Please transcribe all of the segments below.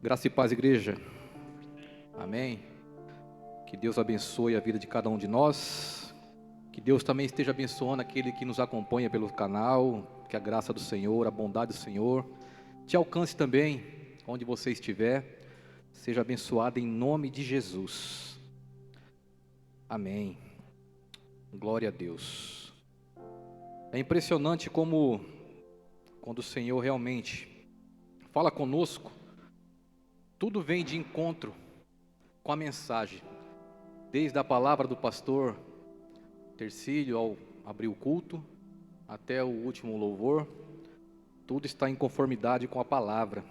Graça e paz, igreja. Amém. Que Deus abençoe a vida de cada um de nós. Que Deus também esteja abençoando aquele que nos acompanha pelo canal. Que a graça do Senhor, a bondade do Senhor te alcance também, onde você estiver. Seja abençoado em nome de Jesus. Amém. Glória a Deus. É impressionante como, quando o Senhor realmente fala conosco, tudo vem de encontro com a mensagem. Desde a palavra do pastor Tercílio ao abrir o culto, até o último louvor, tudo está em conformidade com a palavra.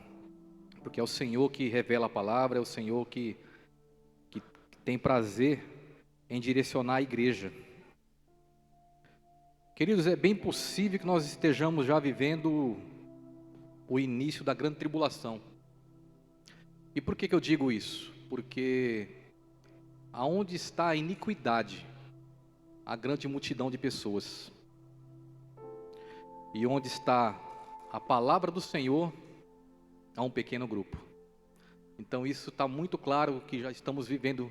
Porque é o Senhor que revela a palavra, é o Senhor que tem prazer em direcionar a igreja. Queridos, é bem possível que nós estejamos já vivendo o início da grande tribulação. E por que eu digo isso? Porque aonde está a iniquidade, a grande multidão de pessoas. E onde está a palavra do Senhor, há um pequeno grupo. Então isso está muito claro que já estamos vivendo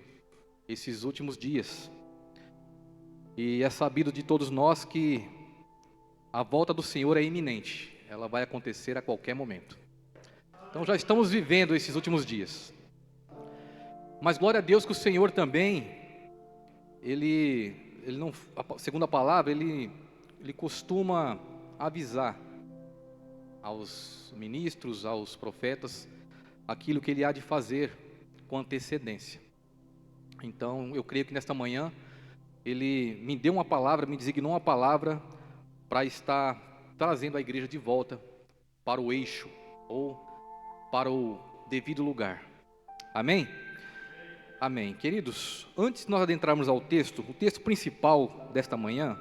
esses últimos dias. E é sabido de todos nós que a volta do Senhor é iminente. Ela vai acontecer a qualquer momento. Então já estamos vivendo esses últimos dias. Mas glória a Deus que o Senhor também, Ele não, segundo a palavra, Ele costuma avisar aos ministros, aos profetas, aquilo que Ele há de fazer com antecedência. Então eu creio que nesta manhã, Ele me deu uma palavra, me designou uma palavra para estar trazendo a igreja de volta para o eixo, ou para o devido lugar. Amém? Amém. Queridos, antes de nós adentrarmos ao texto, o texto principal desta manhã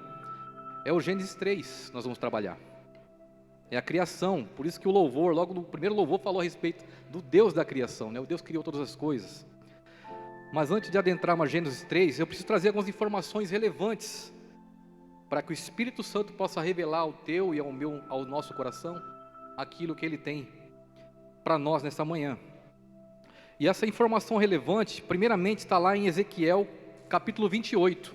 é o Gênesis 3, nós vamos trabalhar. É a criação, por isso que o louvor, logo no primeiro louvor, falou a respeito do Deus da criação, né? O Deus que criou todas as coisas. Mas antes de adentrarmos a Gênesis 3, eu preciso trazer algumas informações relevantes para que o Espírito Santo possa revelar ao teu e ao nosso coração aquilo que Ele tem para nós nessa manhã. E essa informação relevante, primeiramente, está lá em Ezequiel, capítulo 28,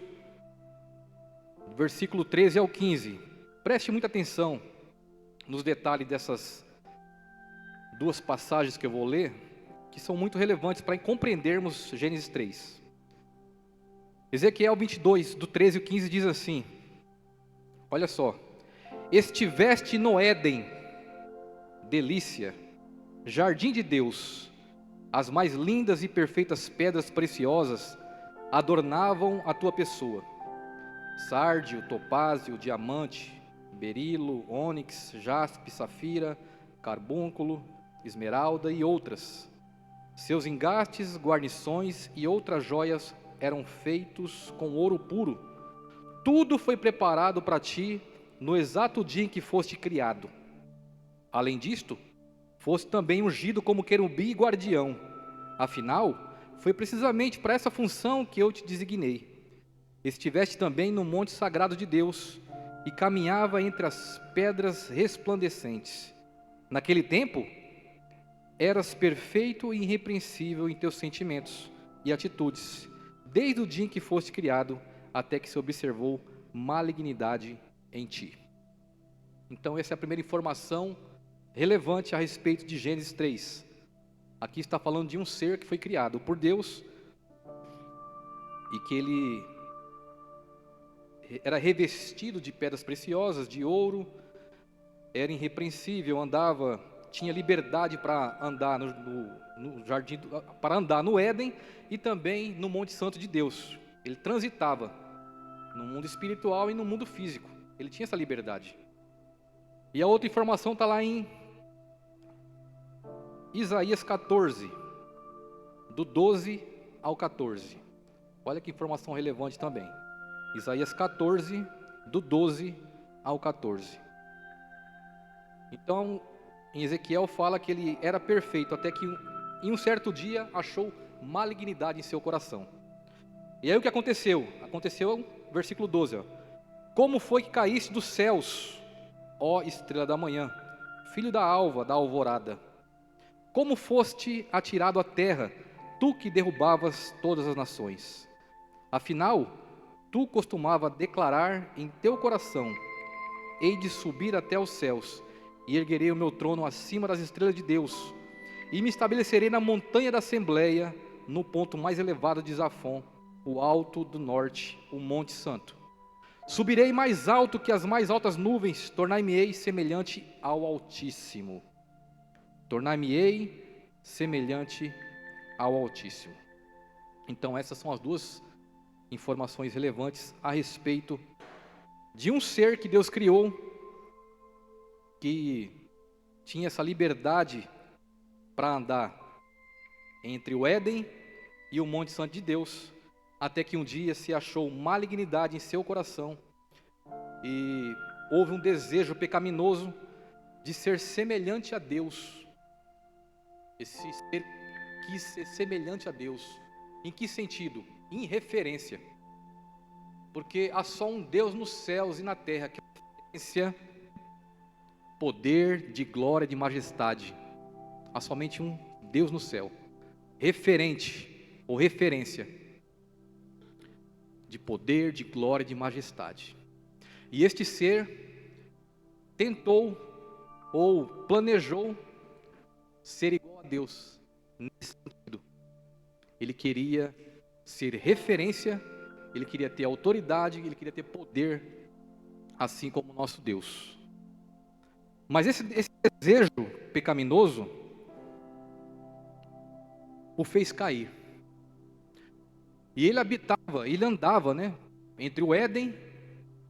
versículo 13 ao 15. Preste muita atenção nos detalhes dessas duas passagens que eu vou ler, que são muito relevantes para compreendermos Gênesis 3. Ezequiel 22, do 13 ao 15, diz assim, olha só: estiveste no Éden, delícia, jardim de Deus, as mais lindas e perfeitas pedras preciosas adornavam a tua pessoa, sárdio, topázio, diamante, berilo, ônix, jaspe, safira, carbúnculo, esmeralda e outras. Seus engastes, guarnições e outras joias eram feitos com ouro puro. Tudo foi preparado para ti no exato dia em que foste criado. Além disto, foste também ungido como querubim e guardião. Afinal, foi precisamente para essa função que eu te designei. Estiveste também no monte sagrado de Deus e caminhava entre as pedras resplandecentes. Naquele tempo, eras perfeito e irrepreensível em teus sentimentos e atitudes, desde o dia em que foste criado, até que se observou malignidade em ti. Então essa é a primeira informação relevante a respeito de Gênesis 3. Aqui está falando de um ser que foi criado por Deus e que ele era revestido de pedras preciosas, de ouro, era irrepreensível, tinha liberdade para andar no jardim, para andar no Éden e também no Monte Santo de Deus. Ele transitava no mundo espiritual e no mundo físico. Ele tinha essa liberdade. E a outra informação está lá em Isaías 14, do 12 ao 14. Olha que informação relevante também. Isaías 14, do 12 ao 14. Então, em Ezequiel fala que ele era perfeito, até que em um certo dia achou malignidade em seu coração. E aí o que aconteceu? Aconteceu, versículo 12, ó. Como foi que caíste dos céus, ó estrela da manhã, filho da alva, da alvorada? como foste atirado à terra, tu que derrubavas todas as nações. Afinal, tu costumava declarar em teu coração: hei de subir até os céus, e erguerei o meu trono acima das estrelas de Deus, e me estabelecerei na montanha da Assembleia, no ponto mais elevado de Zafon, o alto do norte, o Monte Santo. Subirei mais alto que as mais altas nuvens, tornar-me-ei semelhante ao Altíssimo. Tornar-me-ei semelhante ao Altíssimo. Então essas são as duas informações relevantes a respeito de um ser que Deus criou, que tinha essa liberdade para andar entre o Éden e o Monte Santo de Deus, até que um dia se achou malignidade em seu coração e houve um desejo pecaminoso de ser semelhante a Deus. Esse ser quis ser semelhante a Deus. Em que sentido? Em referência. Porque há só um Deus nos céus e na terra, que é referência, poder, de glória, de majestade. Há somente um Deus no céu, referente ou referência de poder, de glória, de majestade. E este ser tentou ou planejou ser igual a Deus nesse sentido. Ele queria ser referência, ele queria ter autoridade, ele queria ter poder, assim como o nosso Deus. Mas esse desejo pecaminoso o fez cair. E ele andava, entre o Éden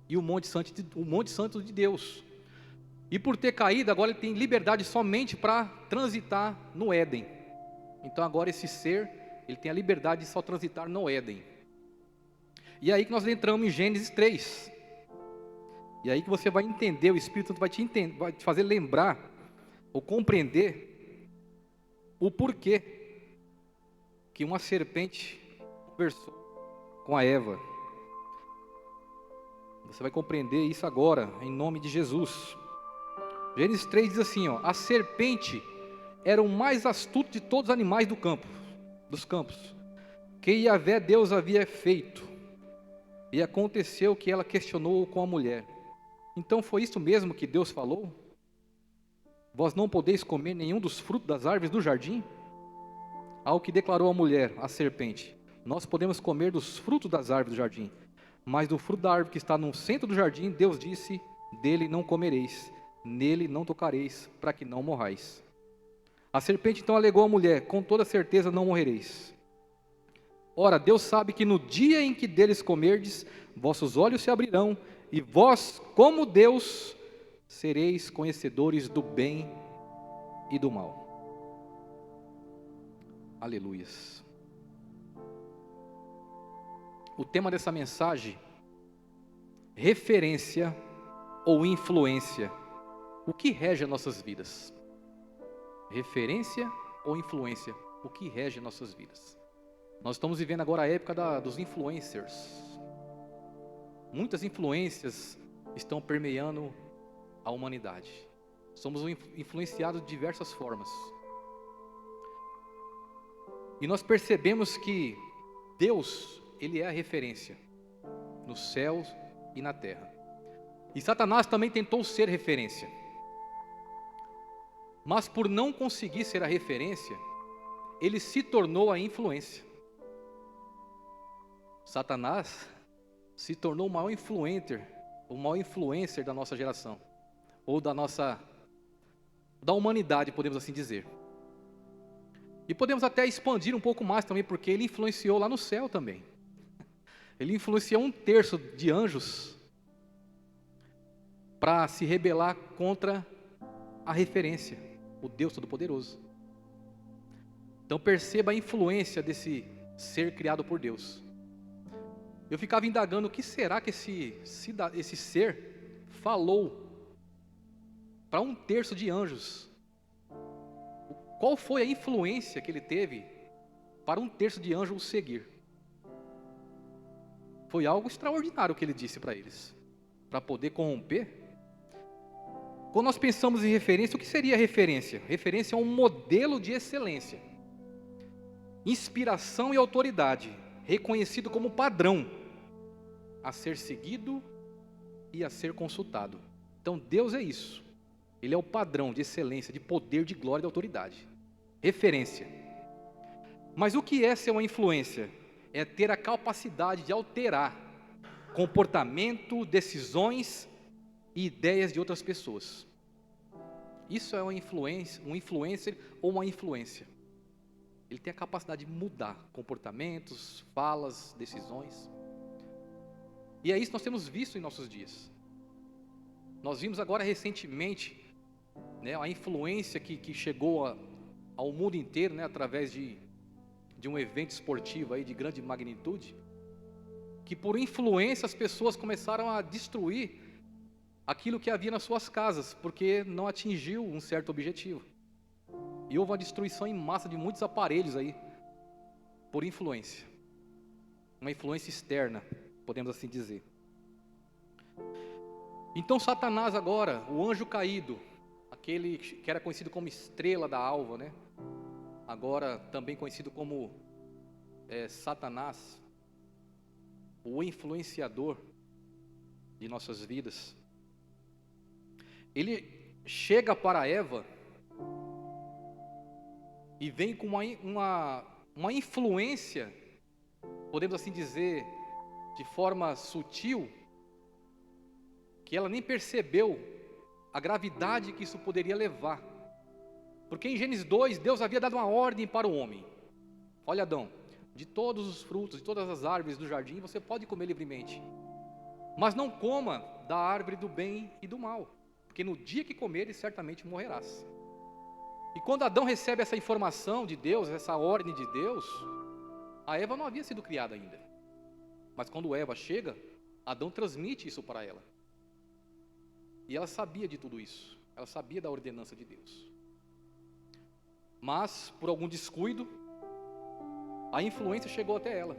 e o Monte Santo de Deus. E por ter caído, agora ele tem liberdade somente para transitar no Éden. Então agora esse ser, ele tem a liberdade de só transitar no Éden. E é aí que nós entramos em Gênesis 3. E é aí que você vai entender, o Espírito Santo vai te fazer lembrar, ou compreender, o porquê que uma serpente conversou com a Eva. Você vai compreender isso agora, em nome de Jesus. Gênesis 3 diz assim, a serpente era o mais astuto de todos os animais dos campos, que Yahvé Deus havia feito. E aconteceu que ela questionou com a mulher: então foi isso mesmo que Deus falou? Vós não podeis comer nenhum dos frutos das árvores do jardim? Ao que declarou a mulher, a serpente: nós podemos comer dos frutos das árvores do jardim, mas do fruto da árvore que está no centro do jardim, Deus disse: dele não comereis, nele não tocareis, para que não morrais. A serpente então alegou à mulher: com toda certeza não morrereis. Ora, Deus sabe que no dia em que deles comerdes, vossos olhos se abrirão, e vós, como Deus, sereis conhecedores do bem e do mal. Aleluias. O tema dessa mensagem: referência ou influência. O que rege as nossas vidas? Referência ou influência? O que rege as nossas vidas? Nós estamos vivendo agora a época dos influencers. Muitas influências estão permeando a humanidade. Somos influenciados de diversas formas. E nós percebemos que Deus, Ele é a referência nos céus e na terra. E Satanás também tentou ser referência. Mas por não conseguir ser a referência, ele se tornou a influência. Satanás se tornou o maior influencer da nossa geração, ou da humanidade, podemos assim dizer. E podemos até expandir um pouco mais também, porque ele influenciou lá no céu também. Ele influenciou 1/3 de anjos para se rebelar contra a referência, o Deus Todo-Poderoso. Então perceba a influência desse ser criado por Deus. Eu ficava indagando o que será que esse ser falou para 1/3 de anjos. Qual foi a influência que ele teve para 1/3 de anjos o seguir? Foi algo extraordinário que ele disse para eles, para poder corromper. Quando nós pensamos em referência, o que seria referência? Referência é um modelo de excelência, inspiração e autoridade, reconhecido como padrão, a ser seguido e a ser consultado. Então Deus é isso. Ele é o padrão de excelência, de poder, de glória e de autoridade. Referência. Mas o que é ser uma influência? É ter a capacidade de alterar comportamento, decisões e ideias de outras pessoas. Isso é uma influência, um influencer ou uma influência. Ele tem a capacidade de mudar comportamentos, falas, decisões. E é isso que nós temos visto em nossos dias. Nós vimos agora recentemente, né, a influência que chegou ao mundo inteiro, né, através de um evento esportivo aí de grande magnitude, que por influência as pessoas começaram a destruir aquilo que havia nas suas casas, porque não atingiu um certo objetivo. E houve uma destruição em massa de muitos aparelhos aí, por influência. Uma influência externa, podemos assim dizer. Então Satanás agora, o anjo caído, aquele que era conhecido como estrela da alva, né? Agora também conhecido como Satanás, o influenciador de nossas vidas. Ele chega para Eva e vem com uma influência, podemos assim dizer, de forma sutil, que ela nem percebeu a gravidade que isso poderia levar. Porque em Gênesis 2, Deus havia dado uma ordem para o homem. Olha, Adão, de todos os frutos, de todas as árvores do jardim, você pode comer livremente. Mas não coma da árvore do bem e do mal, porque no dia que comeres, certamente morrerás. E quando Adão recebe essa informação de Deus, essa ordem de Deus, a Eva não havia sido criada ainda. Mas quando Eva chega, Adão transmite isso para ela. E ela sabia de tudo isso, ela sabia da ordenança de Deus. Mas, por algum descuido, a influência chegou até ela.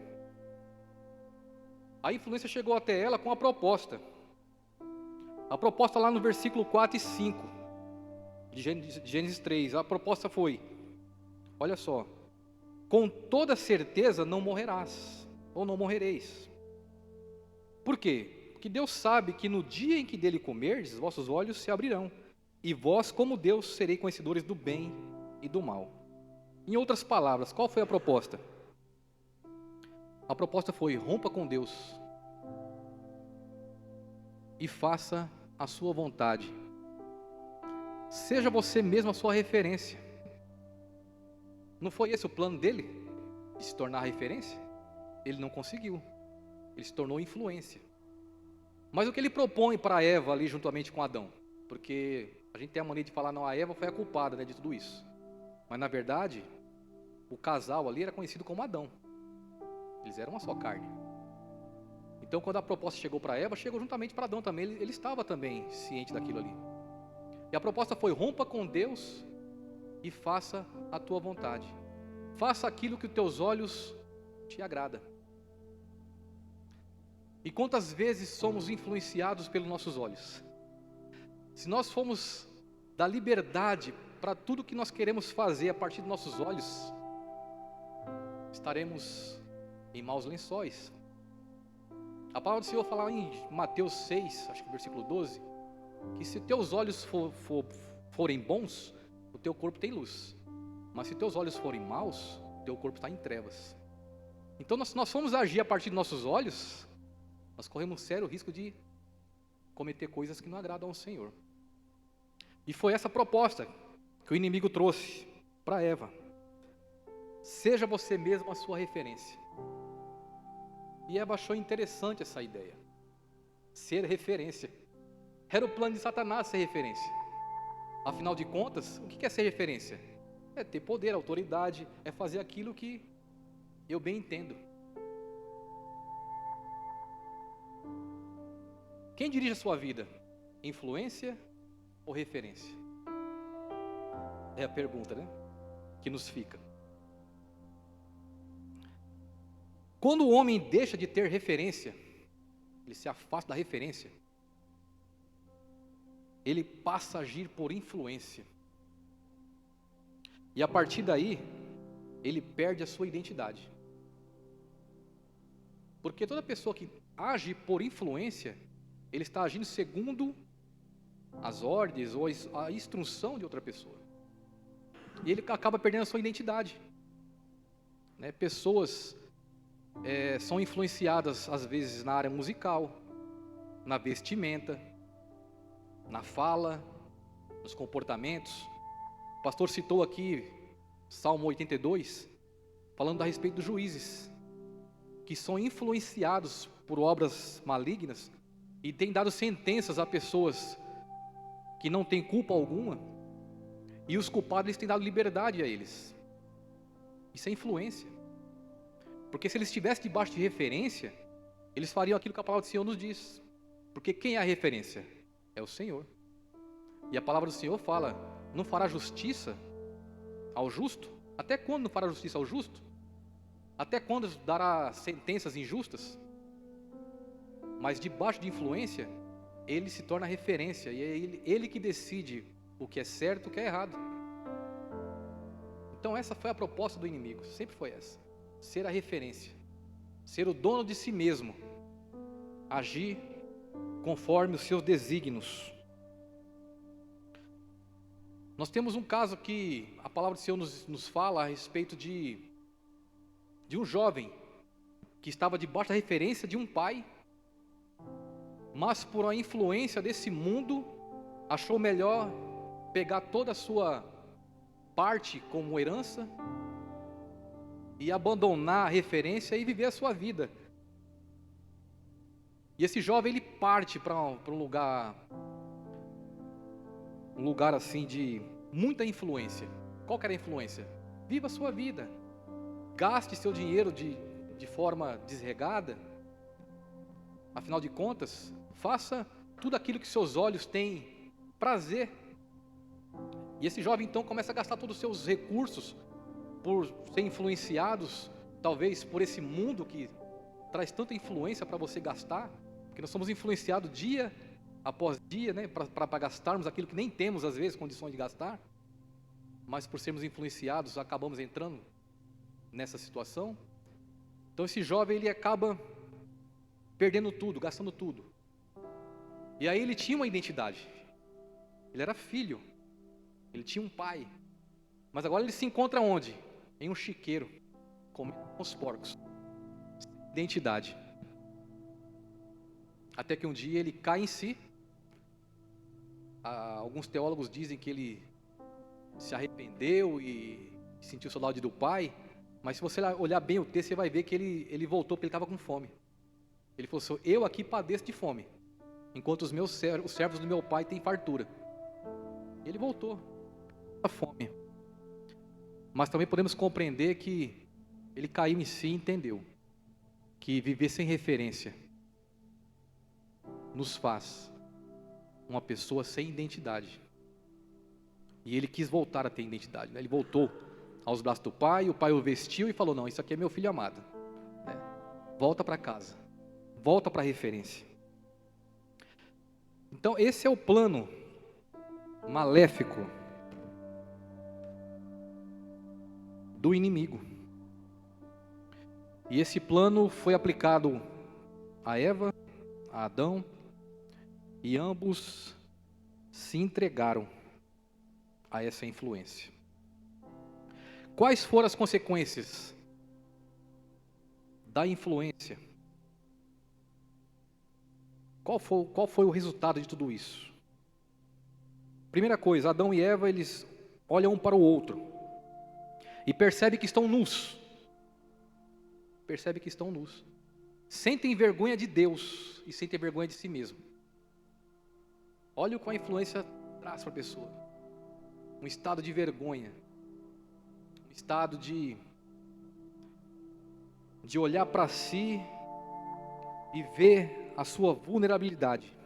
A influência chegou até ela com a proposta. A proposta lá no versículo 4 e 5, de Gênesis 3, a proposta foi, olha só, com toda certeza não morrerás, ou não morrereis. Por quê? Porque Deus sabe que no dia em que dele comerdes, vossos olhos se abrirão, e vós, como Deus, sereis conhecedores do bem e do mal. Em outras palavras, qual foi a proposta? A proposta foi: rompa com Deus e faça a sua vontade. Seja você mesmo a sua referência. Não foi esse o plano dele? De se tornar referência? Ele não conseguiu. Ele se tornou influência. Mas o que ele propõe para Eva ali juntamente com Adão? Porque a gente tem a mania de falar, não, a Eva foi a culpada, né, de tudo isso. Mas na verdade, o casal ali era conhecido como Adão. Eles eram uma só carne. Então quando a proposta chegou para Eva, chegou juntamente para Adão também. Ele estava também ciente daquilo ali. E a proposta foi: rompa com Deus e faça a tua vontade. Faça aquilo que os teus olhos te agrada. E quantas vezes somos influenciados pelos nossos olhos? Se nós formos dar liberdade para tudo que nós queremos fazer a partir dos nossos olhos, estaremos em maus lençóis. A palavra do Senhor fala em Mateus 6, acho que versículo 12, que se teus olhos forem bons, o teu corpo tem luz. Mas se teus olhos forem maus, o teu corpo está em trevas. Então se nós formos agir a partir dos nossos olhos, nós corremos um sério risco de cometer coisas que não agradam ao Senhor. E foi essa proposta que o inimigo trouxe para Eva. Seja você mesmo a sua referência. E Eva achou interessante essa ideia. Ser referência. Era o plano de Satanás ser referência. Afinal de contas, o que é ser referência? É ter poder, autoridade, é fazer aquilo que eu bem entendo. Quem dirige a sua vida? Influência ou referência? É a pergunta, né? Que nos fica. Quando o homem deixa de ter referência, ele se afasta da referência, ele passa a agir por influência. E a partir daí, ele perde a sua identidade. Porque toda pessoa que age por influência, ele está agindo segundo as ordens ou a instrução de outra pessoa. E ele acaba perdendo a sua identidade. Né? Pessoas são influenciadas, às vezes, na área musical, na vestimenta, na fala, nos comportamentos. O pastor citou aqui Salmo 82, falando a respeito dos juízes, que são influenciados por obras malignas e têm dado sentenças a pessoas que não têm culpa alguma, e os culpados têm dado liberdade a eles. Isso é influência. Porque se eles estivessem debaixo de referência, eles fariam aquilo que a palavra do Senhor nos diz. Porque quem é a referência? É o Senhor. E a palavra do Senhor fala: não fará justiça ao justo? Até quando não fará justiça ao justo? Até quando dará sentenças injustas? Mas debaixo de influência, ele se torna referência. E é ele que decide o que é certo e o que é errado. Então essa foi a proposta do inimigo, sempre foi essa. Ser a referência, ser o dono de si mesmo, agir conforme os seus desígnios. Nós temos um caso que a palavra do Senhor nos fala a respeito de um jovem que estava debaixo da referência de um pai, mas por a influência desse mundo, achou melhor pegar toda a sua parte como herança e abandonar a referência e viver a sua vida. E esse jovem, ele parte para um lugar assim de muita influência. Qual que era a influência? Viva a sua vida, gaste seu dinheiro de forma desregada. Afinal de contas, faça tudo aquilo que seus olhos têm prazer. E esse jovem então começa a gastar todos os seus recursos por ser influenciados, talvez por esse mundo que traz tanta influência para você gastar, porque nós somos influenciados dia após dia, né, para gastarmos aquilo que nem temos às vezes condições de gastar, mas por sermos influenciados acabamos entrando nessa situação. Então esse jovem, ele acaba perdendo tudo, gastando tudo. E aí ele tinha uma identidade, ele era filho, ele tinha um pai, mas agora ele se encontra onde? Em um chiqueiro, comendo com os porcos. Identidade. Até que um dia ele cai em si. Alguns teólogos dizem que ele se arrependeu e sentiu saudade do pai, mas se você olhar bem o texto, você vai ver que ele voltou porque ele estava com fome. Ele falou assim: eu aqui padeço de fome, enquanto os servos do meu pai têm fartura. Ele voltou a fome. Mas também podemos compreender que ele caiu em si e entendeu que viver sem referência nos faz uma pessoa sem identidade. E ele quis voltar a ter identidade, né? Ele voltou aos braços do pai, o pai o vestiu e falou: não, isso aqui é meu filho amado, né? Volta para casa, volta para a referência. Então esse é o plano maléfico do inimigo. E esse plano foi aplicado a Eva, a Adão, e ambos se entregaram a essa influência. Quais foram as consequências da influência? Qual foi o resultado de tudo isso? Primeira coisa, Adão e Eva, eles olham um para o outro e percebem que estão nus. Percebem que estão nus. Sentem vergonha de Deus e sentem vergonha de si mesmo. Olha o que a influência traz para a pessoa. Um estado de vergonha. Um estado de olhar para si e ver a sua vulnerabilidade.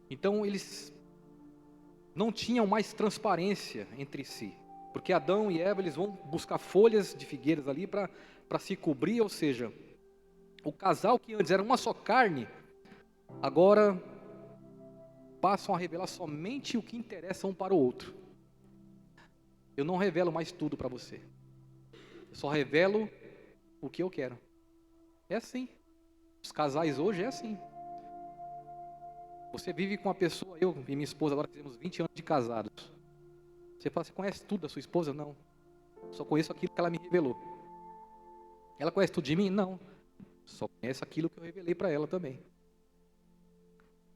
Então eles não tinham mais transparência entre si. Porque Adão e Eva, eles vão buscar folhas de figueiras ali para se cobrir, ou seja, o casal que antes era uma só carne, agora passam a revelar somente o que interessa um para o outro. Eu não revelo mais tudo para você. Eu só revelo o que eu quero. É assim. Os casais hoje é assim. Você vive com uma pessoa, eu e minha esposa agora temos 20 anos de casados. Você fala, você conhece tudo da sua esposa? Não. Só conheço aquilo que ela me revelou. Ela conhece tudo de mim? Não. Só conhece aquilo que eu revelei para ela também.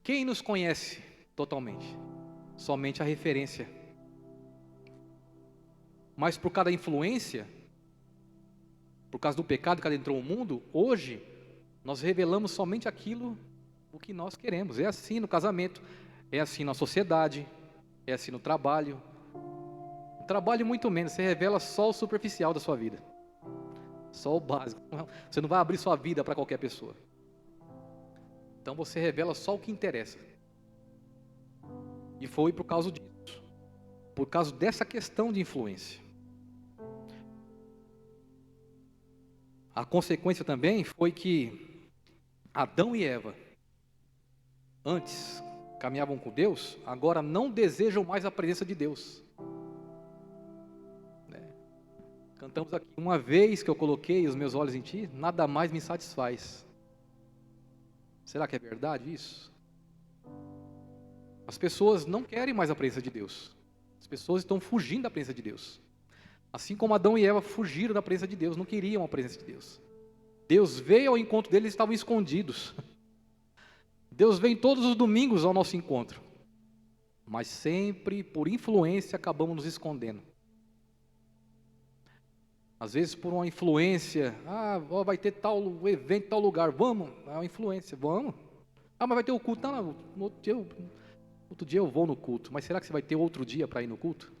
Quem nos conhece totalmente? Somente a referência. Mas por causa da influência, por causa do pecado que adentrou o mundo, hoje nós revelamos somente aquilo o que nós queremos. É assim no casamento, é assim na sociedade, é assim no trabalho. No trabalho muito menos, você revela só o superficial da sua vida. Só o básico. Você não vai abrir sua vida para qualquer pessoa. Então você revela só o que interessa. E foi por causa disso. Por causa dessa questão de influência. A consequência também foi que Adão e Eva, antes caminhavam com Deus, agora não desejam mais a presença de Deus. Cantamos aqui, uma vez que eu coloquei os meus olhos em ti, nada mais me satisfaz. Será que é verdade isso? As pessoas não querem mais a presença de Deus. As pessoas estão fugindo da presença de Deus. Assim como Adão e Eva fugiram da presença de Deus, não queriam a presença de Deus. Deus veio ao encontro deles, eles estavam escondidos. Deus vem todos os domingos ao nosso encontro. Mas sempre, por influência, acabamos nos escondendo. Às vezes por uma influência, vai ter tal evento, tal lugar, vamos, é uma influência, vamos. Mas vai ter o culto, não, outro dia eu vou no culto, mas será que você vai ter outro dia para ir no culto?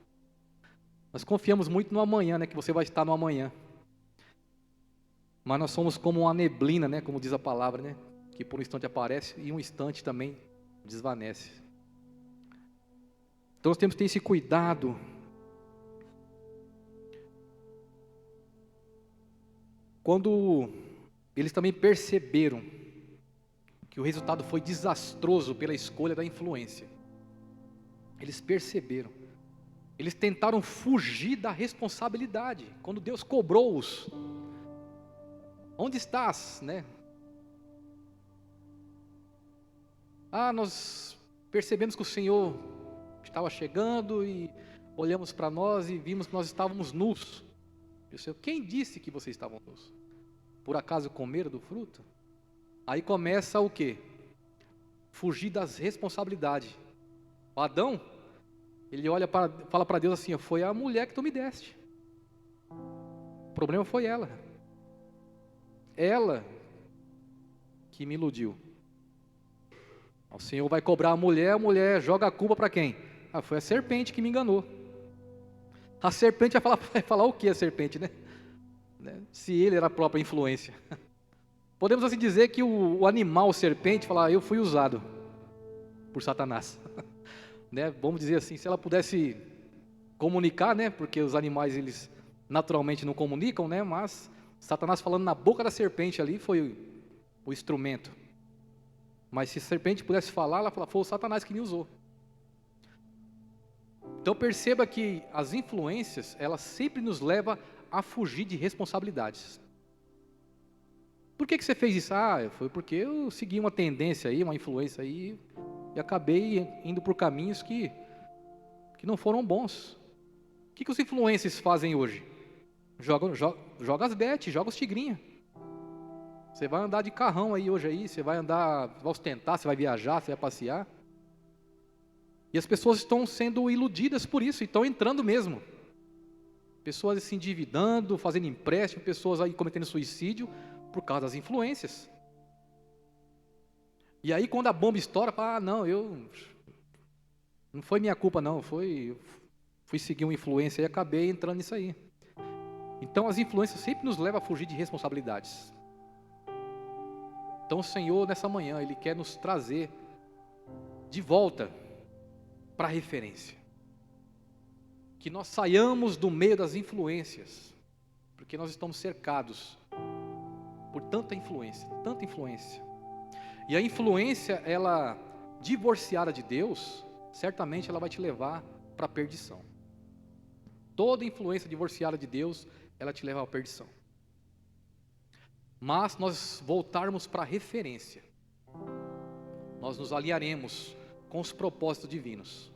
Nós confiamos muito no amanhã, né, que você vai estar no amanhã. Mas nós somos como uma neblina, né, como diz a palavra, né, que por um instante aparece e um instante também desvanece. Então nós temos que ter esse cuidado. Quando eles também perceberam que o resultado foi desastroso pela escolha da influência, eles perceberam, eles tentaram fugir da responsabilidade, quando Deus cobrou-os. Onde estás, né? Nós percebemos que o Senhor estava chegando e olhamos para nós e vimos que nós estávamos nus. E o Senhor, quem disse que vocês estavam nus? Por acaso comeram do fruto? Aí começa o quê? Fugir das responsabilidades. O Adão, ele fala para Deus assim, foi a mulher que tu me deste. O problema foi ela. Ela que me iludiu. O Senhor vai cobrar a mulher joga a culpa para quem? Foi a serpente que me enganou. A serpente vai falar o que a serpente, né? Se ele era a própria influência. Podemos assim dizer que o animal serpente fala, eu fui usado por Satanás. Né? Vamos dizer assim, se ela pudesse comunicar, né? Porque os animais eles naturalmente não comunicam, né? Mas Satanás falando na boca da serpente ali foi o instrumento. Mas se a serpente pudesse falar, ela fala, foi o Satanás que me usou. Então perceba que as influências, elas sempre nos levam a fugir de responsabilidades. Por que você fez isso? Foi porque eu segui uma tendência aí, uma influência aí, e acabei indo por caminhos que não foram bons. O que os influencers fazem hoje? Joga as bets, joga os tigrinhos. Você vai andar de carrão aí hoje aí, você vai ostentar, você vai viajar, você vai passear. E as pessoas estão sendo iludidas por isso, e estão entrando mesmo. Pessoas se endividando, fazendo empréstimo, pessoas aí cometendo suicídio por causa das influências. E aí quando a bomba estoura, fala, não foi minha culpa não, fui seguir uma influência e acabei entrando nisso aí. Então as influências sempre nos levam a fugir de responsabilidades. Então o Senhor nessa manhã, Ele quer nos trazer de volta para a referência. Que nós saiamos do meio das influências, porque nós estamos cercados por tanta influência. E a influência, ela divorciada de Deus, certamente ela vai te levar para a perdição. Toda influência divorciada de Deus, ela te leva à perdição. Mas nós voltarmos para a referência, nós nos alinharemos com os propósitos divinos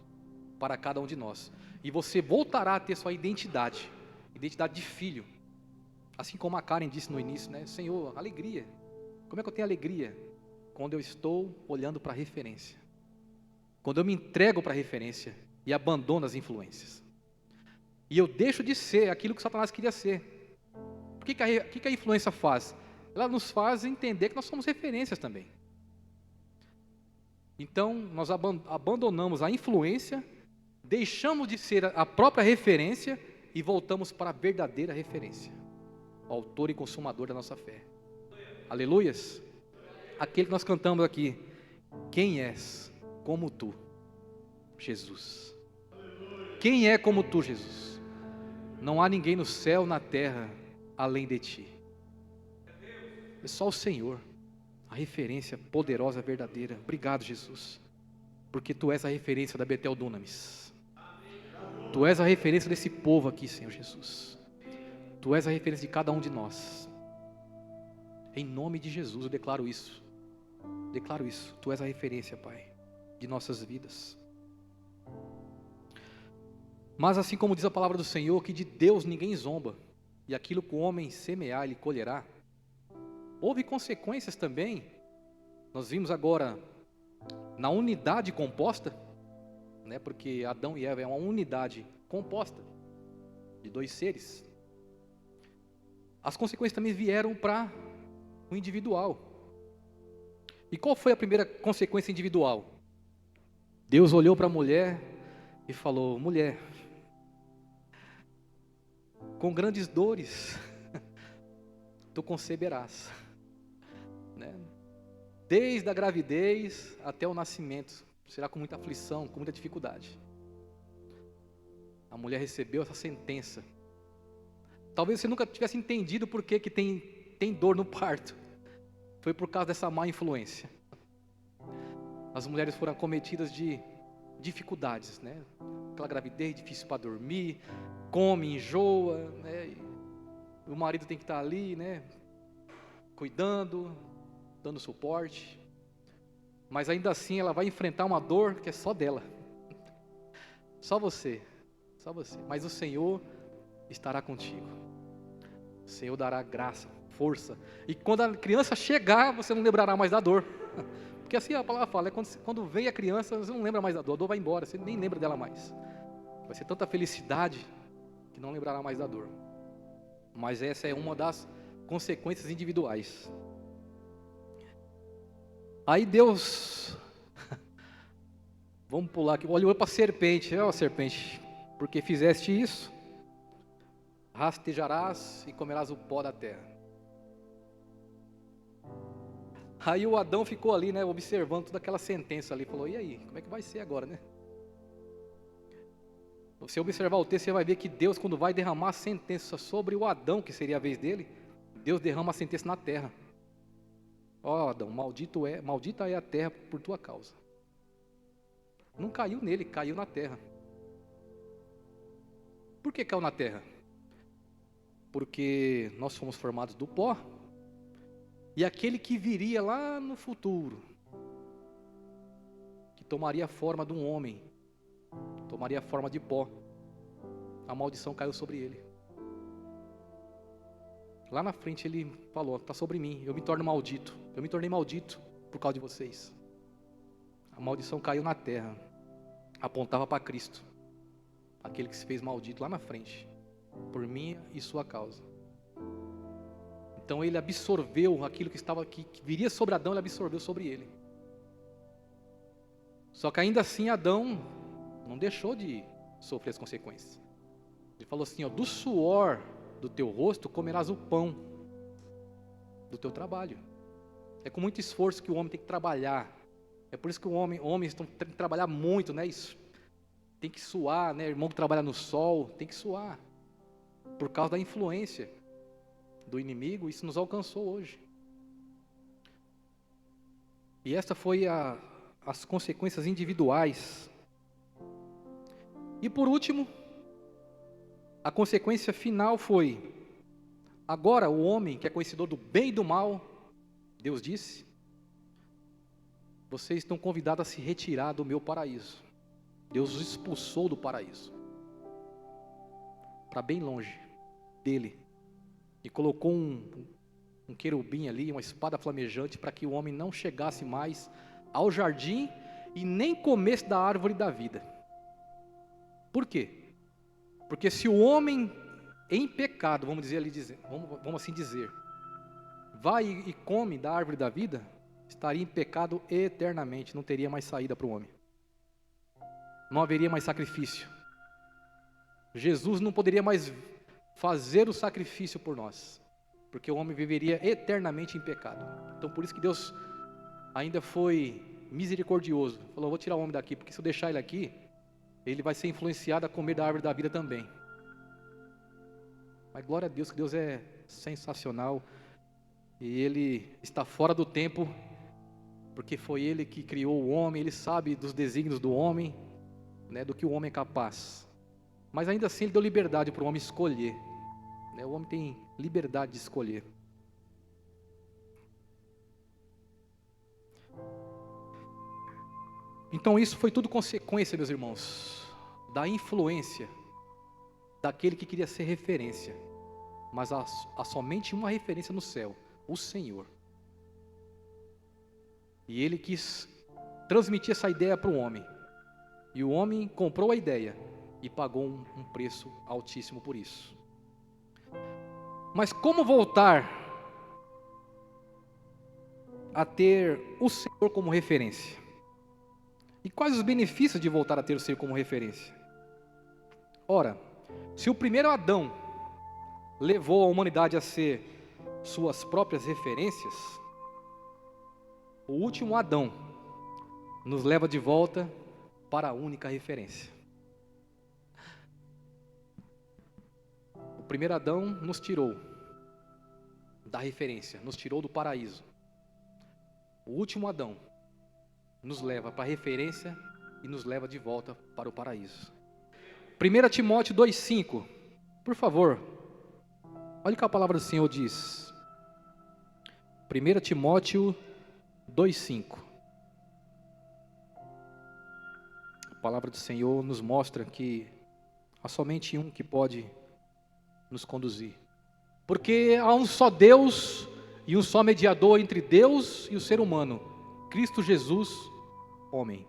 para cada um de nós. E você voltará a ter sua identidade de filho. Assim como a Karen disse no início, né? Senhor, alegria. Como é que eu tenho alegria? Quando eu estou olhando para a referência. Quando eu me entrego para a referência e abandono as influências. E eu deixo de ser aquilo que Satanás queria ser. O que a influência faz? Ela nos faz entender que nós somos referências também. Então, nós abandonamos a influência, deixamos de ser a própria referência e voltamos para a verdadeira referência, o autor e consumador da nossa fé. Aleluias! Aquele que nós cantamos aqui, quem és como tu, Jesus? Quem é como tu, Jesus? Não há ninguém no céu, na terra, além de ti. É só o Senhor, a referência poderosa, verdadeira. Obrigado, Jesus, porque tu és a referência da Betel Dunamis. Tu és a referência desse povo aqui, Senhor Jesus. Tu és a referência de cada um de nós. Em nome de Jesus eu declaro isso. Declaro isso. Tu és a referência, Pai, de nossas vidas. Mas assim como diz a palavra do Senhor, que de Deus ninguém zomba, e aquilo que o homem semear, ele colherá. Houve consequências também. Nós vimos agora na unidade composta, né, porque Adão e Eva é uma unidade composta de dois seres. As consequências também vieram para o individual. E qual foi a primeira consequência individual? Deus olhou para a mulher e falou: mulher, com grandes dores tu conceberás, né? Desde a gravidez até o nascimento, será com muita aflição, com muita dificuldade. A mulher recebeu essa sentença. Talvez você nunca tivesse entendido por que tem dor no parto. Foi por causa dessa má influência. As mulheres foram acometidas de dificuldades, né? Aquela gravidez difícil para dormir, come, enjoa, né? O marido tem que estar ali, né? Cuidando, dando suporte. Mas ainda assim ela vai enfrentar uma dor que é só dela. Só você. Mas o Senhor estará contigo. O Senhor dará graça, força. E quando a criança chegar, você não lembrará mais da dor. Porque assim a palavra fala, quando vem a criança, você não lembra mais da dor. A dor vai embora, você nem lembra dela mais. Vai ser tanta felicidade que não lembrará mais da dor. Mas essa é uma das consequências individuais. Aí Deus, vamos pular aqui, olhou para a serpente, ó serpente, porque fizeste isso, rastejarás e comerás o pó da terra. Aí o Adão ficou ali, né, observando toda aquela sentença ali, falou: e aí, como é que vai ser agora, né? Se você observar o texto, você vai ver que Deus, quando vai derramar a sentença sobre o Adão, que seria a vez dele, Deus derrama a sentença na terra. Ó Adão, maldita é a terra por tua causa. Não caiu nele, caiu na terra. Por que caiu na terra? Porque nós fomos formados do pó, e aquele que viria lá no futuro, que tomaria a forma de um homem, tomaria a forma de pó, a maldição caiu sobre ele. Lá na frente ele falou: está sobre mim, eu me torno maldito. Eu me tornei maldito por causa de vocês. A maldição caiu na terra. Apontava para Cristo, aquele que se fez maldito lá na frente, por minha e sua causa. Então ele absorveu aquilo que viria sobre Adão, ele absorveu sobre ele. Só que ainda assim Adão não deixou de sofrer as consequências. Ele falou assim: ó, do suor do teu rosto comerás o pão do teu trabalho. É com muito esforço que o homem tem que trabalhar. É por isso que homens têm que trabalhar muito, né? Isso, tem que suar, né? Irmão que trabalha no sol, tem que suar. Por causa da influência do inimigo, isso nos alcançou hoje. E esta foi as consequências individuais. E por último, a consequência final foi: agora o homem que é conhecedor do bem e do mal, Deus disse, vocês estão convidados a se retirar do meu paraíso. Deus os expulsou do paraíso, para bem longe dele, e colocou um querubim ali, uma espada flamejante, para que o homem não chegasse mais ao jardim e nem comesse da árvore da vida. Por quê? Porque se o homem em pecado, vamos assim dizer, vai e come da árvore da vida, estaria em pecado eternamente, não teria mais saída para o homem. Não haveria mais sacrifício. Jesus não poderia mais fazer o sacrifício por nós, porque o homem viveria eternamente em pecado. Então por isso que Deus ainda foi misericordioso. Falou, vou tirar o homem daqui, porque se eu deixar ele aqui, ele vai ser influenciado a comer da árvore da vida também. Mas glória a Deus, que Deus é sensacional, e Ele está fora do tempo, porque foi Ele que criou o homem, Ele sabe dos desígnios do homem, né, do que o homem é capaz. Mas ainda assim Ele deu liberdade para o homem escolher, né? O homem tem liberdade de escolher. Então isso foi tudo consequência, meus irmãos, da influência daquele que queria ser referência, mas há somente uma referência no céu, o Senhor. E Ele quis transmitir essa ideia para o homem, e o homem comprou a ideia e pagou um preço altíssimo por isso. Mas como voltar a ter o Senhor como referência? E quais os benefícios de voltar a ter o Senhor como referência? Ora, se o primeiro Adão levou a humanidade a ser suas próprias referências, o último Adão nos leva de volta para a única referência. O primeiro Adão nos tirou da referência, nos tirou do paraíso. O último Adão nos leva para a referência e nos leva de volta para o paraíso. 1 Timóteo 2,5, por favor, olha o que a palavra do Senhor diz. 1 Timóteo 2,5. A palavra do Senhor nos mostra que há somente um que pode nos conduzir. Porque há um só Deus e um só mediador entre Deus e o ser humano, Cristo Jesus, homem.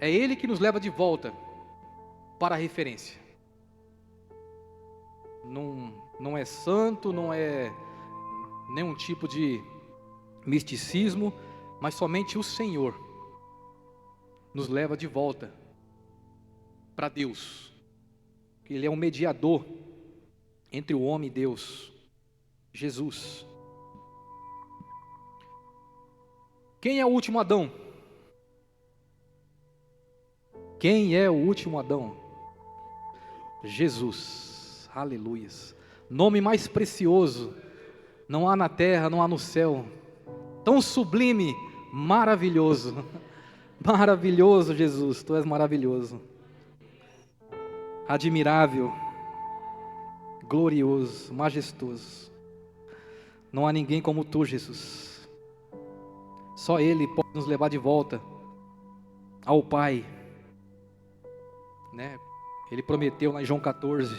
É Ele que nos leva de volta para a referência. Não é santo, não é nenhum tipo de misticismo, mas somente o Senhor nos leva de volta para Deus. Ele é um mediador entre o homem e Deus, Jesus. Quem é o último Adão? Quem é o último Adão? Jesus. Aleluias. Nome mais precioso não há na terra, não há no céu. Tão sublime, maravilhoso. Maravilhoso, Jesus, Tu és maravilhoso. Admirável, glorioso, majestoso. Não há ninguém como Tu, Jesus. Só Ele pode nos levar de volta ao Pai, né? Ele prometeu lá em João 14,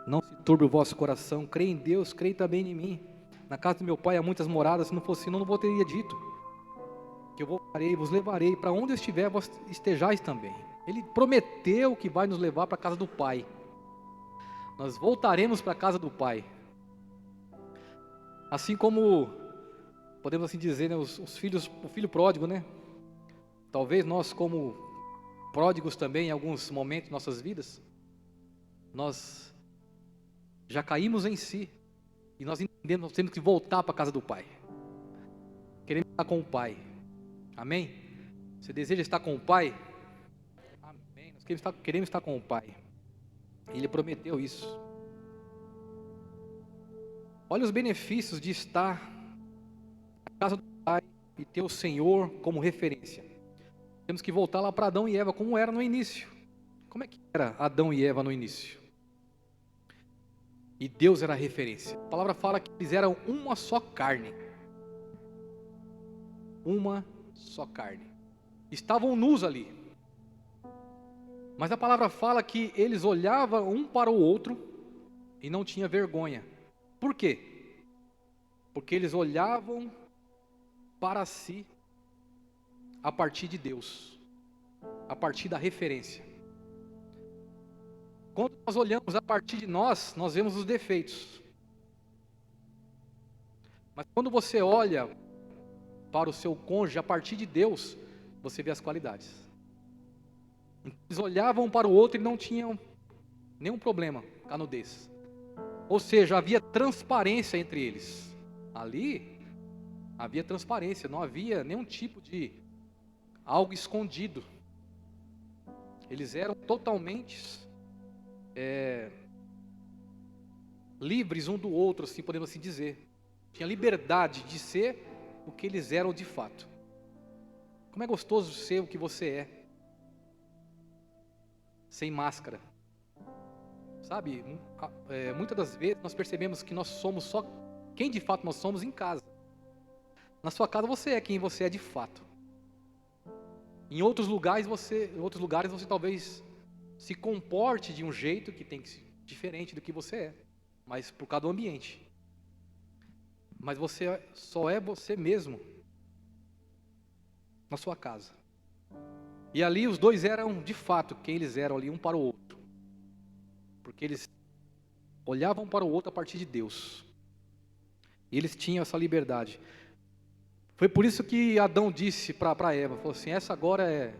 não se turbe o vosso coração, crê em Deus, crê também em mim. Na casa do meu Pai há muitas moradas, se não fosse assim, eu não teria dito, que eu voltarei, vos levarei, para onde eu estiver, vós estejais também. Ele prometeu que vai nos levar para a casa do Pai. Nós voltaremos para a casa do Pai. Assim como, podemos assim dizer, né, o filho pródigo, né? Talvez nós, como pródigos também, em alguns momentos de nossas vidas, nós já caímos em si, e nós entendemos, nós temos que voltar para a casa do Pai. Queremos estar com o Pai. Amém? Você deseja estar com o Pai? Amém. Nós queremos estar com o Pai. Ele prometeu isso. Olha os benefícios de estar na casa do Pai, e ter o Senhor como referência. Temos que voltar lá para Adão e Eva, como era no início. Como é que era Adão e Eva no início? E Deus era a referência. A palavra fala que eles eram uma só carne. Uma só carne. Estavam nus ali. Mas a palavra fala que eles olhavam um para o outro e não tinha vergonha. Por quê? Porque eles olhavam para si a partir de Deus, a partir da referência. Quando nós olhamos a partir de nós, nós vemos os defeitos. Mas quando você olha para o seu cônjuge a partir de Deus, você vê as qualidades. Eles olhavam para o outro e não tinham nenhum problema com a nudez. Ou seja, havia transparência entre eles. Ali havia transparência, não havia nenhum tipo de algo escondido. Eles eram totalmente livres um do outro, assim podemos assim dizer. Tinha liberdade de ser o que eles eram de fato. Como é gostoso ser o que você é, sem máscara. Sabe, muitas das vezes nós percebemos que nós somos só quem de fato nós somos em casa. Na sua casa você é quem você é de fato. Em outros lugares você talvez se comporte de um jeito que tem que ser diferente do que você é, mas por causa do ambiente. Mas você só é você mesmo na sua casa. E ali os dois eram de fato quem eles eram ali um para o outro. Porque eles olhavam para o outro a partir de Deus. E eles tinham essa liberdade. Foi por isso que Adão disse para Eva, falou assim, essa agora é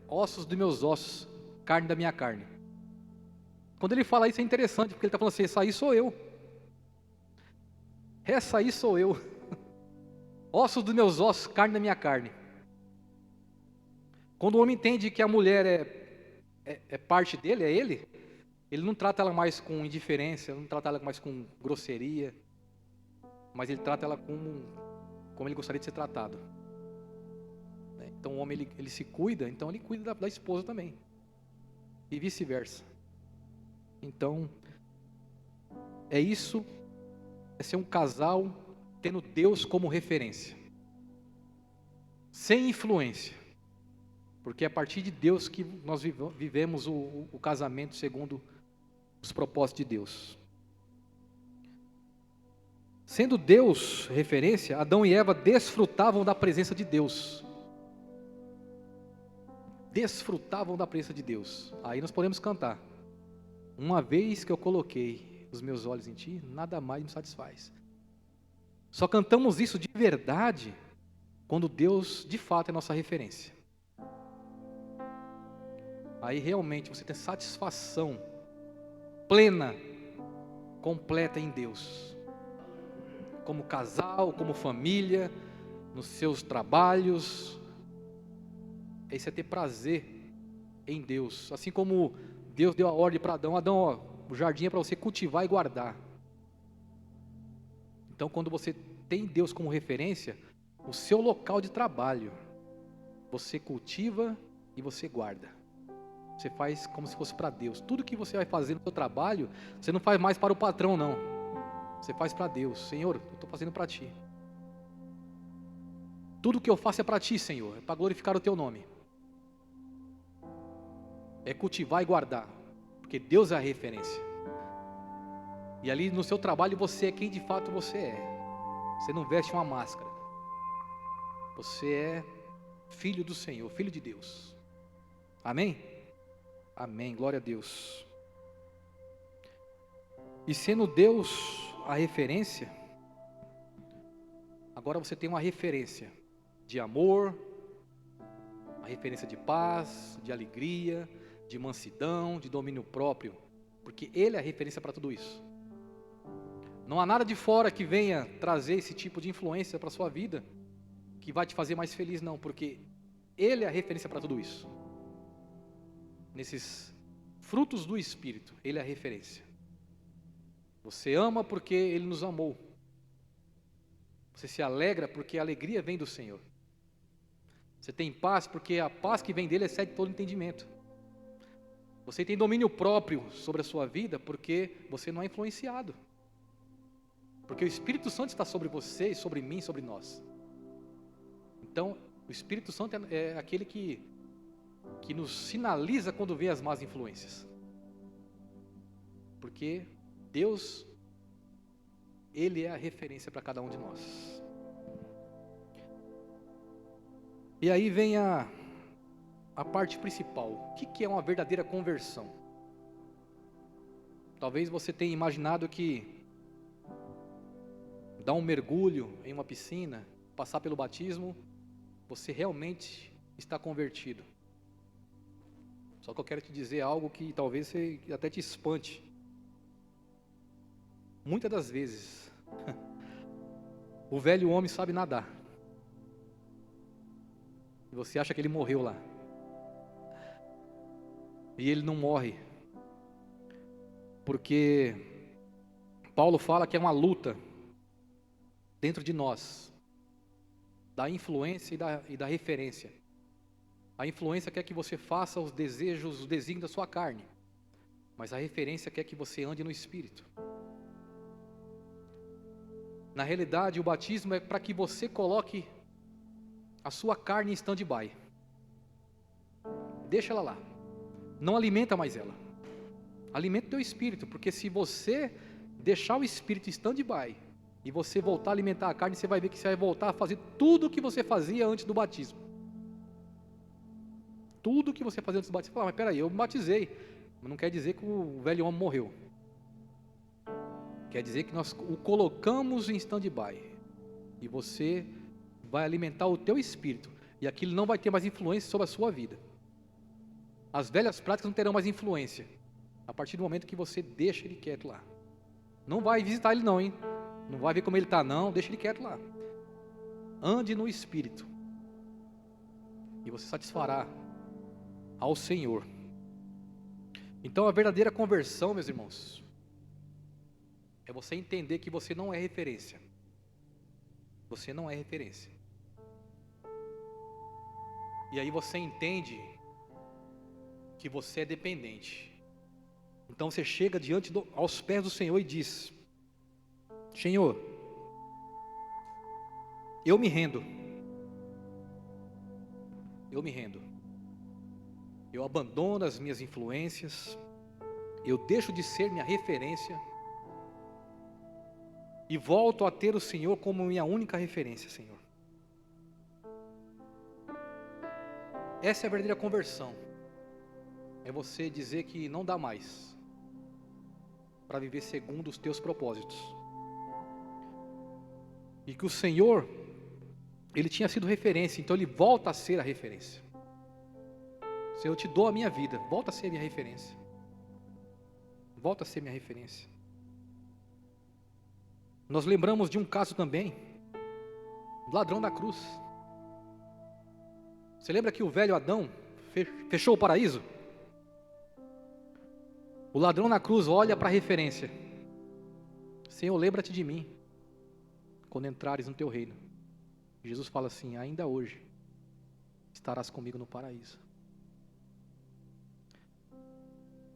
ossos dos meus ossos, carne da minha carne. Quando ele fala isso é interessante, porque ele está falando assim, essa aí sou eu. Essa aí sou eu. Ossos dos meus ossos, carne da minha carne. Quando o homem entende que a mulher é parte dele, é ele não trata ela mais com indiferença, não trata ela mais com grosseria, mas ele trata ela como ele gostaria de ser tratado. Então o homem ele se cuida, então ele cuida da esposa também. E vice-versa. Então, é isso, é ser um casal tendo Deus como referência. Sem influência. Porque é a partir de Deus que nós vivemos o casamento segundo os propósitos de Deus. Sendo Deus referência, Adão e Eva desfrutavam da presença de Deus. Desfrutavam da presença de Deus. Aí nós podemos cantar. Uma vez que eu coloquei os meus olhos em ti, nada mais me satisfaz. Só cantamos isso de verdade quando Deus de fato é nossa referência. Aí realmente você tem satisfação plena, completa em Deus. Como casal, como família, nos seus trabalhos. Esse é ter prazer em Deus. Assim como Deus deu a ordem para Adão, Adão, o jardim é para você cultivar e guardar. Então quando você tem Deus como referência, o seu local de trabalho, você cultiva e você guarda. Você faz como se fosse para Deus. Tudo que você vai fazer no seu trabalho, você não faz mais para o patrão não. Você faz para Deus. Senhor, eu estou fazendo para Ti. Tudo que eu faço é para Ti, Senhor. É para glorificar o Teu nome. É cultivar e guardar. Porque Deus é a referência. E ali no seu trabalho você é quem de fato você é. Você não veste uma máscara. Você é filho do Senhor, filho de Deus. Amém? Amém, glória a Deus. E sendo Deus a referência, agora você tem uma referência de amor, uma referência de paz, de alegria, de mansidão, de domínio próprio, porque Ele é a referência para tudo isso. Não há nada de fora que venha trazer esse tipo de influência para a sua vida, que vai te fazer mais feliz, não, porque Ele é a referência para tudo isso. Nesses frutos do Espírito, Ele é a referência. Você ama porque Ele nos amou. Você se alegra porque a alegria vem do Senhor. Você tem paz porque a paz que vem dele excede todo entendimento. Você tem domínio próprio sobre a sua vida porque você não é influenciado. Porque o Espírito Santo está sobre você, e sobre mim, sobre nós. Então, o Espírito Santo é aquele que nos sinaliza quando vê as más influências. Porque Deus, Ele é a referência para cada um de nós. E aí vem a parte principal. O que é uma verdadeira conversão? Talvez você tenha imaginado que dar um mergulho em uma piscina, passar pelo batismo, você realmente está convertido. Só que eu quero te dizer algo que talvez você até te espante. Muitas das vezes, o velho homem sabe nadar. E você acha que ele morreu lá. E ele não morre. Porque Paulo fala que é uma luta dentro de nós, da influência e da referência. A influência quer que você faça os desejos, os desígnios da sua carne, mas a referência quer que você ande no Espírito. Na realidade, o batismo é para que você coloque a sua carne em stand-by. Deixa ela lá. Não alimenta mais ela. Alimenta o teu espírito, porque se você deixar o espírito em stand-by e você voltar a alimentar a carne, você vai ver que você vai voltar a fazer tudo o que você fazia antes do batismo. Tudo o que você fazia antes do batismo. Você fala, mas peraí, eu me batizei. Mas não quer dizer que o velho homem morreu. Quer dizer que nós o colocamos em stand-by. E você vai alimentar o teu espírito. E aquilo não vai ter mais influência sobre a sua vida. As velhas práticas não terão mais influência. A partir do momento que você deixa ele quieto lá. Não vai visitar ele não, hein? Não vai ver como ele está não, deixa ele quieto lá. Ande no Espírito. E você satisfará ao Senhor. Então a verdadeira conversão, meus irmãos, é você entender que você não é referência. Você não é referência. E aí você entende que você é dependente. Então você chega aos pés do Senhor e diz: Senhor, eu me rendo. Eu me rendo. Eu abandono as minhas influências. Eu deixo de ser minha referência. E volto a ter o Senhor como minha única referência, Senhor. Essa é a verdadeira conversão. É você dizer que não dá mais para viver segundo os teus propósitos. E que o Senhor, Ele tinha sido referência, então Ele volta a ser a referência. Senhor, eu te dou a minha vida, volta a ser a minha referência. Volta a ser minha referência. Nós lembramos de um caso também, do ladrão da cruz. Você lembra que o velho Adão fechou o paraíso? O ladrão na cruz olha para a referência. Senhor, lembra-te de mim quando entrares no teu reino. Jesus fala assim: ainda hoje estarás comigo no paraíso.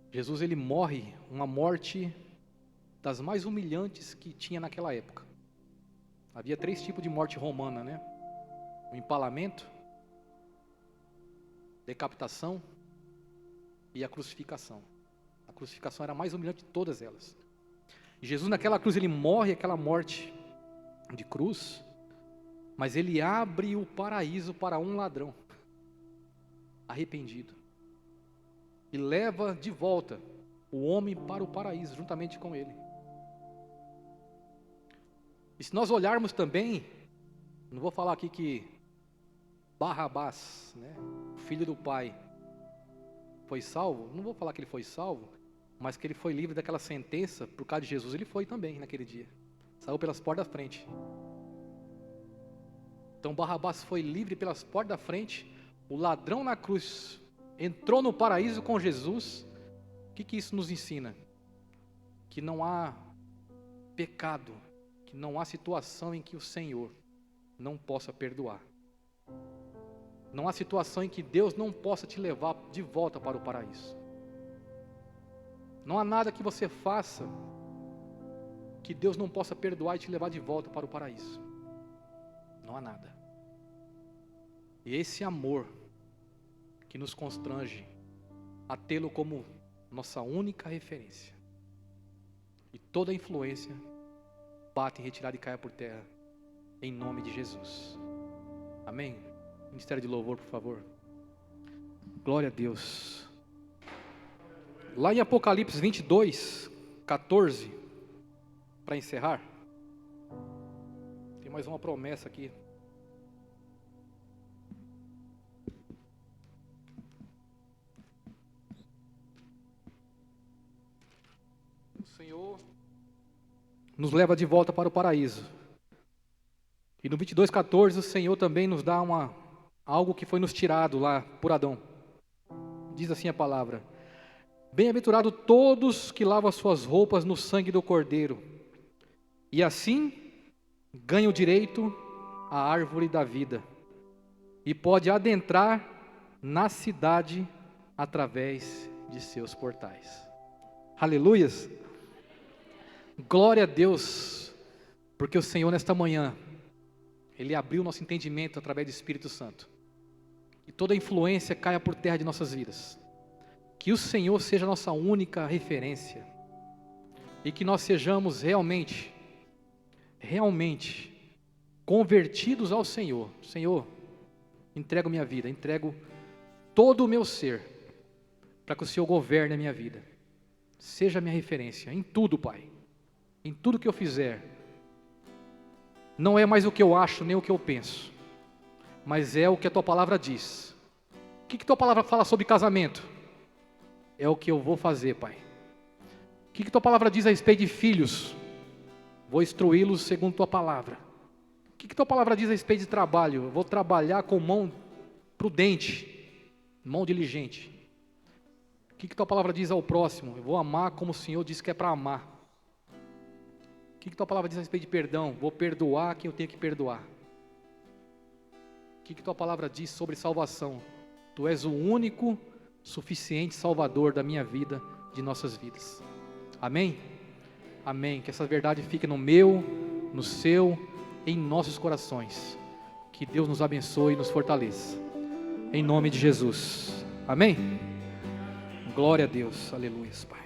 Jesus, ele morre uma morte das mais humilhantes que tinha naquela época. Havia 3 tipos de morte romana, né? O empalamento, decapitação e a crucificação. A crucificação era a mais humilhante de todas elas. E Jesus naquela cruz, ele morre aquela morte de cruz, mas ele abre o paraíso para um ladrão arrependido. E leva de volta o homem para o paraíso, juntamente com ele. E se nós olharmos também, não vou falar aqui que Barrabás, né, o filho do pai, foi salvo, não vou falar que ele foi salvo, mas que ele foi livre daquela sentença, por causa de Jesus, ele foi também naquele dia. Saiu pelas portas da frente. Então Barrabás foi livre pelas portas da frente, o ladrão na cruz entrou no paraíso com Jesus. O que isso nos ensina? Que não há pecado, que não há situação em que o Senhor não possa perdoar. Não há situação em que Deus não possa te levar de volta para o paraíso. Não há nada que você faça que Deus não possa perdoar e te levar de volta para o paraíso. Não há nada. E esse amor que nos constrange a tê-lo como nossa única referência. E toda influência bate em retirada e caia por terra, em nome de Jesus. Amém? Ministério de louvor, por favor. Glória a Deus. Lá em Apocalipse 22, 14, para encerrar, tem mais uma promessa aqui. O Senhor nos leva de volta para o paraíso. E no 22:14 o Senhor também nos dá algo que foi nos tirado lá por Adão. Diz assim a palavra: bem-aventurado todos que lavam as suas roupas no sangue do Cordeiro, e assim ganham direito à árvore da vida, e pode adentrar na cidade através de seus portais. Aleluias! Glória a Deus, porque o Senhor nesta manhã, Ele abriu nosso entendimento através do Espírito Santo. E toda influência caia por terra de nossas vidas. Que o Senhor seja a nossa única referência. E que nós sejamos realmente convertidos ao Senhor. Senhor, entrego minha vida, entrego todo o meu ser, para que o Senhor governe a minha vida. Seja a minha referência em tudo, Pai. Em tudo que eu fizer. Não é mais o que eu acho, nem o que eu penso, mas é o que a Tua palavra diz. O que Tua palavra fala sobre casamento? É o que eu vou fazer, Pai. O que Tua palavra diz a respeito de filhos? Vou instruí-los segundo Tua palavra. O que Tua palavra diz a respeito de trabalho? Eu vou trabalhar com mão prudente, mão diligente. O que Tua palavra diz ao próximo? Eu vou amar como o Senhor disse que é para amar. O que Tua palavra diz a respeito de perdão? Vou perdoar quem eu tenho que perdoar. O que Tua palavra diz sobre salvação? Tu és o único, suficiente Salvador da minha vida, de nossas vidas. Amém? Amém. Que essa verdade fique no meu, no seu, em nossos corações. Que Deus nos abençoe e nos fortaleça. Em nome de Jesus. Amém? Glória a Deus. Aleluia, Pai.